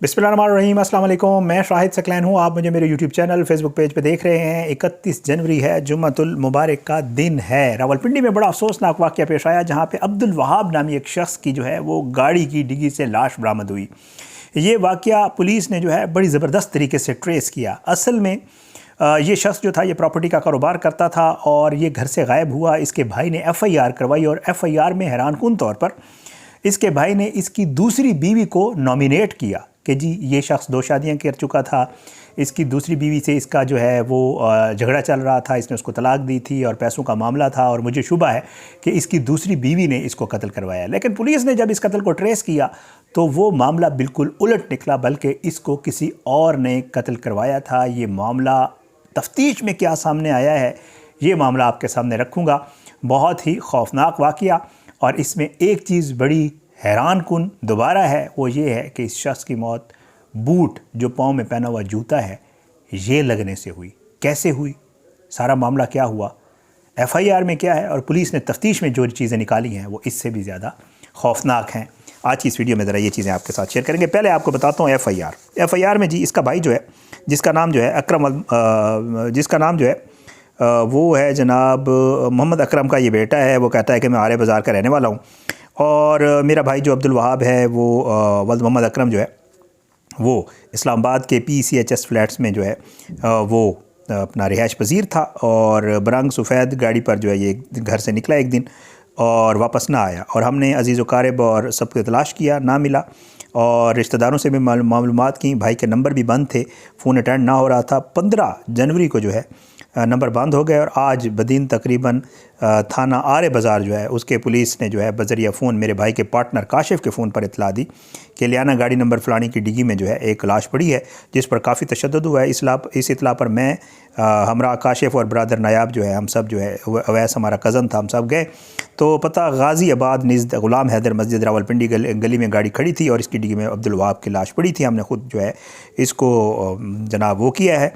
बिस्मिल्लाहिर्रहमानिर्रहीम, अस्सलाम वालेकुम। मैं शाहिद सकलैन हूँ। आप मुझे मेरे यूट्यूब चैनल फेसबुक पेज पे देख रहे हैं। 31 जनवरी है, जुम्मतुल मुबारक का दिन है। रावलपिंडी में बड़ा अफसोसनाक वाक़या पेश आया जहाँ पे अब्दुल वहाब नामी एक शख्स की जो है वो गाड़ी की डिग्गी से लाश बरामद हुई। ये वाक़या पुलिस ने जो है बड़ी ज़बरदस्त तरीके से ट्रेस किया। असल में ये शख्स जो था ये प्रॉपर्टी का कारोबार करता था और ये घर से गायब हुआ। इसके भाई ने FIR करवाई और FIR में हैरानकुन तौर पर इसके भाई ने इसकी दूसरी बीवी को नॉमिनेट किया कि जी ये शख्स 2 शादियां कर चुका था। इसकी दूसरी बीवी से इसका जो है वो झगड़ा चल रहा था, इसने उसको तलाक दी थी और पैसों का मामला था और मुझे शुबा है कि इसकी दूसरी बीवी ने इसको कत्ल करवाया। लेकिन पुलिस ने जब इस कत्ल को ट्रेस किया तो वो मामला बिल्कुल उलट निकला, बल्कि इसको किसी और ने कत्ल करवाया था। ये मामला तफ्तीश में क्या सामने आया है ये मामला आपके सामने रखूँगा। बहुत ही खौफनाक वाक़या, और इसमें एक चीज़ बड़ी हैरानकुन दोबारा है, वो ये है कि इस शख्स की मौत बूट जो पाँव में पहना हुआ जूता है ये लगने से हुई। कैसे हुई, सारा मामला क्या हुआ, FIR में क्या है और पुलिस ने तफ्तीश में जो चीज़ें निकाली हैं वो इससे भी ज़्यादा खौफनाक हैं। आज की इस वीडियो में ज़रा ये चीज़ें आपके साथ शेयर करेंगे। पहले आपको बताता हूँ FIR में जी इसका भाई जो है, जिसका नाम जो है वो है जनाब मोहम्मद अकरम का ये बेटा है। वो कहता है कि मैं आर्य बाज़ार का रहने वाला हूँ और मेरा भाई जो अब्दुल वहाब है वो वल्द मोहम्मद अकरम जो है वो इस्लामाबाद के PCHS फ्लैट्स में जो है वो अपना रिहाइश पजीर था और बरंग सफ़ेद गाड़ी पर जो है ये घर से निकला एक दिन और वापस ना आया। और हमने अजीज़ व क़ारिब और सबको तलाश किया, ना मिला और रिश्तेदारों से भी मालूमात की। भाई के नंबर भी बंद थे, फ़ोन अटेंड ना हो रहा था। 15 जनवरी को जो है नंबर बंद हो गए और आज बदीन तकरीबन थाना आर्य बाज़ार जो है उसके पुलिस ने जो है बज़रिया फ़ोन मेरे भाई के पार्टनर काशिफ़ के फ़ोन पर इतला दी कि लियाना गाड़ी नंबर फ़लानी की डिग्गी में जो है एक लाश पड़ी है जिस पर काफ़ी तशद्दुद हुआ है। इस इतला पर मैं हमरा काशिफ़ और ब्रदर नायाब जो है हम सब जो है अवैस हमारा कज़न था, हम सब गए तो पता गाज़ियाबाद निज़द ग़ुलाम हैदर मस्जिद रावलपिंडी गली में गाड़ी खड़ी थी और इसकी डिग्गी में अब्दुल वहाब की लाश पड़ी थी। हमने ख़ुद जो है इसको जनाब वो किया है,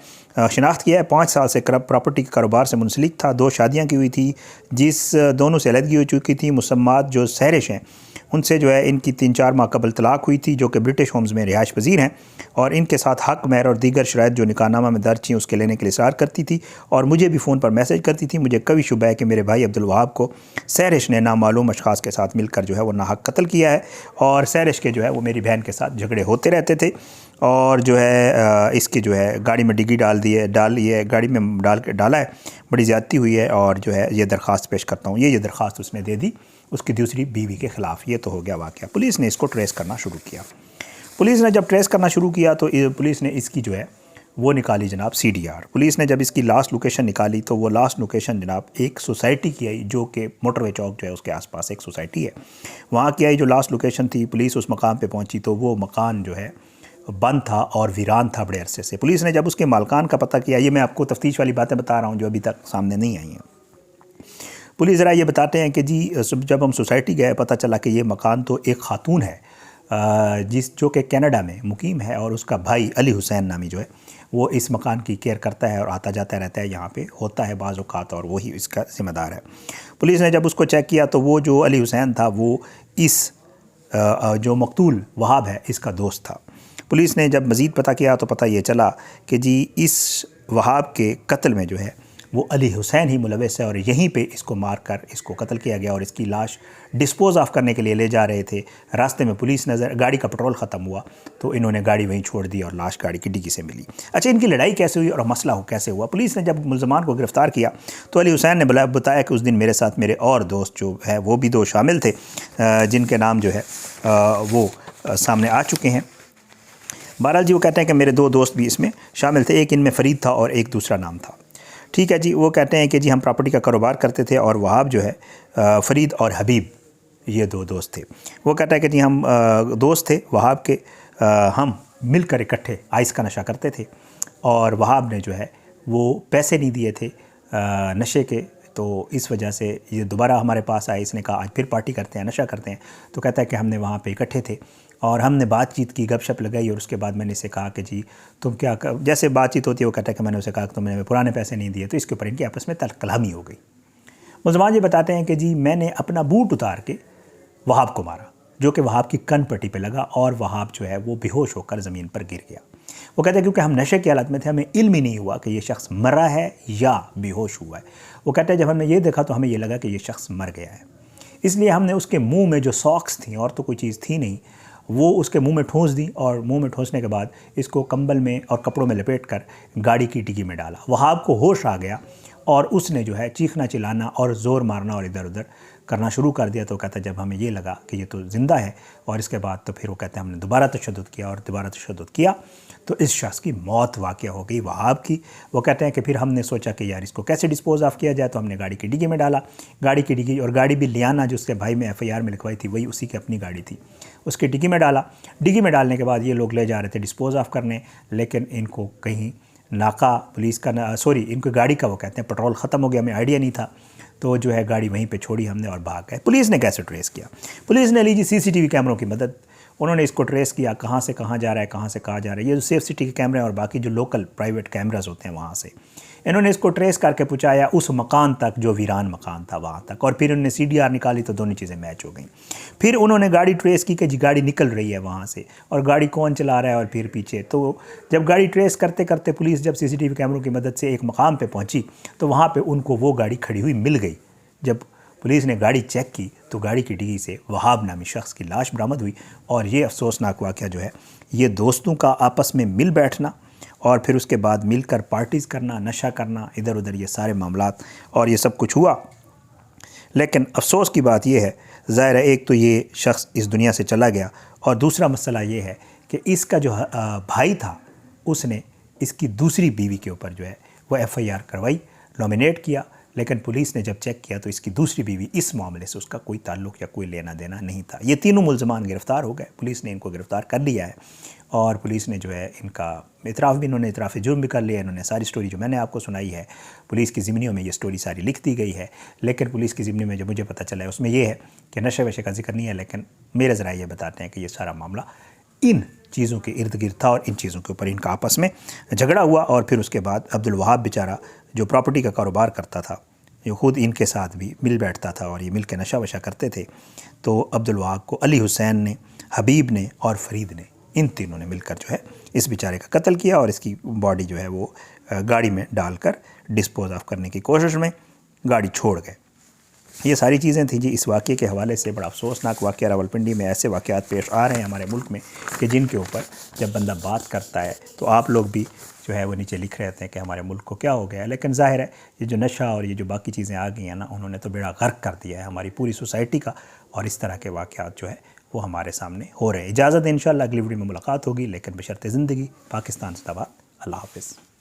शनाख्त किया है। 5 साल से प्रॉपर्टी के कारोबार से मुंसलिक था। 2 शादियां की हुई थी जिस दोनों से अलहदगी हो चुकी थी। मुसम्मात जो सहरिश हैं उनसे जो है इनकी 3-4 माह कबल तलाक हुई थी, जो कि ब्रिटिश होम्स में रिहाइश पजीर हैं और इनके साथ हक महर और दीगर शराइत जो निकाहनामा में दर्ज थी उसके लेने के लिए इसार करती थी और मुझे भी फ़ोन पर मैसेज करती थी। मुझे कभी शुबा है कि मेरे भाई अब्दुल वहाब को सहरिश ने नामालूम अशख़ास के साथ मिलकर जो है वो नाहक कत्ल किया है और सहरिश के जो है वो मेरी बहन के साथ झगड़े होते रहते थे और जो है इसकी जो है गाड़ी में डिग्गी गाड़ी में डाला है, बड़ी ज़्यादती हुई है और जो है ये दरख्वास्त पेश करता हूँ। ये दरख्वास्त उसने दे दी उसकी दूसरी बीवी के ख़िलाफ़। ये तो हो गया वाक़या। पुलिस ने इसको ट्रेस करना शुरू किया। पुलिस ने जब ट्रेस करना शुरू किया तो पुलिस ने इसकी जो है वो निकाली जनाब CDR। पुलिस ने जब इसकी लास्ट लोकेशन निकाली तो वो लास्ट लोकेशन जनाब एक सोसाइटी की आई जो कि मोटरवे चौक जो है उसके आसपास एक सोसाइटी है, वहाँ की आई जो लास्ट लोकेशन थी। पुलिस उस मकाम पे पहुँची तो वो मकान जो है बंद था और वीरान था बड़े अरसे से। पुलिस ने जब उसके मालकान का पता किया, ये मैं आपको तफ्तीश वाली बातें बता रहा हूँ जो अभी तक सामने नहीं आई हैं। पुलिस ज़रा ये बताते हैं कि जी जब हम सोसाइटी गए पता चला कि ये मकान तो एक खातून है जो कि कनाडा में मुकीम है और उसका भाई अली हुसैन नामी जो है वो इस मकान की केयर करता है और आता जाता रहता है, यहाँ पे होता है बाज़ औक़ात और वही इसका ज़िम्मेदार है। पुलिस ने जब उसको चेक किया तो वो जो अली हुसैन था वो इस जो मकतूल वहाब है इसका दोस्त था। पुलिस ने जब मज़ीद पता किया तो पता ये चला कि जी इस वहाब के कत्ल में जो है वो अली हुसैन ही मुलव्वस है और यहीं पे इसको मारकर इसको कत्ल किया गया और इसकी लाश डिस्पोज़ ऑफ करने के लिए ले जा रहे थे। रास्ते में पुलिस गाड़ी का पेट्रोल ख़त्म हुआ तो इन्होंने गाड़ी वहीं छोड़ दी और लाश गाड़ी की डिग्गी से मिली। अच्छा, इनकी लड़ाई कैसे हुई और मसला कैसे हुआ? पुलिस ने जब मुलज़मान को गिरफ़्तार किया तो अली हुसैन ने बताया कि उस दिन मेरे साथ मेरे और दोस्त जो है वो भी 2 शामिल थे जिनके नाम जो है वो सामने आ चुके हैं। बहरहाल जी वो कहते हैं कि मेरे 2 दोस्त भी इसमें शामिल थे, एक इनमें फ़रीद था और एक दूसरा नाम था। ठीक है जी, वो कहते हैं कि जी हम प्रॉपर्टी का कारोबार करते थे और वहाब जो है फ़रीद और हबीब ये 2 दोस्त थे। वो कहता है कि जी हम दोस्त थे वहाब के, हम मिलकर इकट्ठे आइस का नशा करते थे और वहाब ने जो है वो पैसे नहीं दिए थे नशे के, तो इस वजह से ये दोबारा हमारे पास आए। इसने कहा आज फिर पार्टी करते हैं, नशा करते हैं। तो कहता है कि हमने वहाँ पे इकट्ठे थे और हमने बातचीत की, गपशप लगाई और उसके बाद मैंने इसे कहा कि जी तुम क्या जैसे बातचीत होती है वो कहता है कि मैंने उसे कहा कि तुमने पुराने पैसे नहीं दिए। तो इसके ऊपर इनकी आपस में कलामी हो गई। मुलज़मान ये बताते हैं कि जी मैंने अपना बूट उतार के वहाब को मारा जो कि वहाब की कन पट्टी पे लगा और वहाब जो है वो बेहोश होकर ज़मीन पर गिर गया। वो कहते हैं क्योंकि हम नशे की हालत में थे, हमें इल्म ही नहीं हुआ कि ये शख्स मरा है या बेहोश हुआ है। वो कहते हैं जब हमने ये देखा तो हमें ये लगा कि ये शख्स मर गया है, इसलिए हमने उसके मुंह में जो सॉक्स थी और तो कोई चीज़ थी नहीं, वो उसके मुंह में ठूंस दी और मुंह में ठूंसने के बाद इसको कंबल में और कपड़ों में लपेट कर गाड़ी की डिग्गी में डाला। वहाब को होश आ गया और उसने जो है चीखना चिल्लाना और ज़ोर मारना और इधर उधर करना शुरू कर दिया। तो कहता है जब हमें ये लगा कि ये तो ज़िंदा है, और इसके बाद तो फिर वो कहते हैं हमने दोबारा तशद्दुद किया और दोबारा तशद्दुद किया तो इस शख्स की मौत वाक़या हो गई, वहाब की। वो कहते हैं कि फिर हमने सोचा कि यार इसको कैसे डिस्पोज़ ऑफ किया जाए, तो हमने गाड़ी की डिग्गी में डाला। गाड़ी की डिग्गी, और गाड़ी भी लियाना जो उसके भाई में FIR में लिखवाई थी वही उसी की अपनी गाड़ी थी, उसकी डिग्गी में डाला। डिग्गी में डालने के बाद ये लोग ले जा रहे थे डिस्पोज़ ऑफ करने, लेकिन इनको कहीं नाका पुलिस का इनकी गाड़ी का वो कहते हैं पेट्रोल ख़त्म हो गया, हमें आइडिया नहीं था, तो जो है गाड़ी वहीं पे छोड़ी हमने और भाग गए। पुलिस ने कैसे ट्रेस किया? पुलिस ने ली जी CCTV कैमरों की मदद। उन्होंने इसको ट्रेस किया, कहाँ से कहाँ जा रहा है, कहाँ से कहाँ जा रहा है। ये जो सेफ सिटी के कैमरे और बाकी जो लोकल प्राइवेट कैमरास होते हैं वहाँ से इन्होंने इसको ट्रेस करके पहुँचाया उस मकान तक जो वीरान मकान था वहाँ तक, और फिर उन्होंने CDR निकाली तो दोनों चीज़ें मैच हो गई। फिर उन्होंने गाड़ी ट्रेस की कि जी गाड़ी निकल रही है वहाँ से, और गाड़ी कौन चला रहा है और फिर पीछे। तो जब गाड़ी ट्रेस करते करते पुलिस जब CCTV कैमरों की मदद से एक मकाम पे पहुँची तो वहाँ पे उनको वो गाड़ी खड़ी हुई मिल गई। जब पुलिस ने गाड़ी चेक की तो गाड़ी की डिग्गी से वहाब नामी शख्स की लाश बरामद हुई। और ये अफसोसनाक वाक़या जो है, ये दोस्तों का आपस में मिल बैठना और फिर उसके बाद मिलकर पार्टीज़ करना, नशा करना, इधर उधर ये सारे मामलात और ये सब कुछ हुआ। लेकिन अफसोस की बात यह है, ज़ाहिर है एक तो ये शख्स इस दुनिया से चला गया, और दूसरा मसला ये है कि इसका जो भाई था उसने इसकी दूसरी बीवी के ऊपर जो है वो FIR करवाई, नॉमिनेट किया, लेकिन पुलिस ने जब चेक किया तो इसकी दूसरी बीवी इस मामले से उसका कोई ताल्लुक़ या कोई लेना देना नहीं था। ये तीनों मुल्ज़मान गिरफ़्तार हो गए, पुलिस ने इनको गिरफ़्तार कर लिया है, और पुलिस ने जो है इनका इतराफ़ भी, इन्होंने इतराफ़ जुर्म भी कर लिया। इन्होंने सारी स्टोरी जो मैंने आपको सुनाई है पुलिस की ज़िमनियों में ये स्टोरी सारी लिख दी गई है। लेकिन पुलिस की ज़िमनी में जो मुझे पता चला है उसमें ये है कि नशे वशे का जिक्र नहीं है, लेकिन मेरे ज़रा ये बताते हैं कि ये सारा मामला इन चीज़ों के इर्द गिर्द था और इन चीज़ों के ऊपर इनका आपस में झगड़ा हुआ। और फिर उसके बाद अब्दुल वहाब बेचारा जो प्रॉपर्टी का कारोबार करता था, जो ख़ुद इनके साथ भी मिल बैठता था और ये मिल के नशा वशा करते थे, तो अब्दुल वहाब को अली हुसैन ने, हबीब ने और फरीद ने, इन तीनों ने मिलकर जो है इस बेचारे का कत्ल किया और इसकी बॉडी जो है वो गाड़ी में डालकर डिस्पोज ऑफ करने की कोशिश में गाड़ी छोड़ गए। ये सारी चीज़ें थी जी। इस वाक़े के हवाले से बड़ा अफसोसनाक वाक़या, रावलपिंडी में ऐसे वाक़यात पेश आ रहे हैं हमारे मुल्क में कि जिनके ऊपर जब बंदा बात करता है तो आप लोग भी जो है वो नीचे लिख रहे थे कि हमारे मुल्क को क्या हो गया है। लेकिन ज़ाहिर है ये जो नशा और ये जो बाकी चीज़ें आ गई हैं ना, उन्होंने तो बेड़ा गर्क कर दिया है हमारी पूरी सोसाइटी का, और इस तरह के वाक़यात जो है वो हमारे सामने हो रहे हैं। इजाज़त है, इंशाअल्लाह अगली वीडियो में मुलाकात होगी, लेकिन बशर्ते ज़िंदगी। पाकिस्तान ज़िंदाबाद। अल्लाह हाफ़िज़।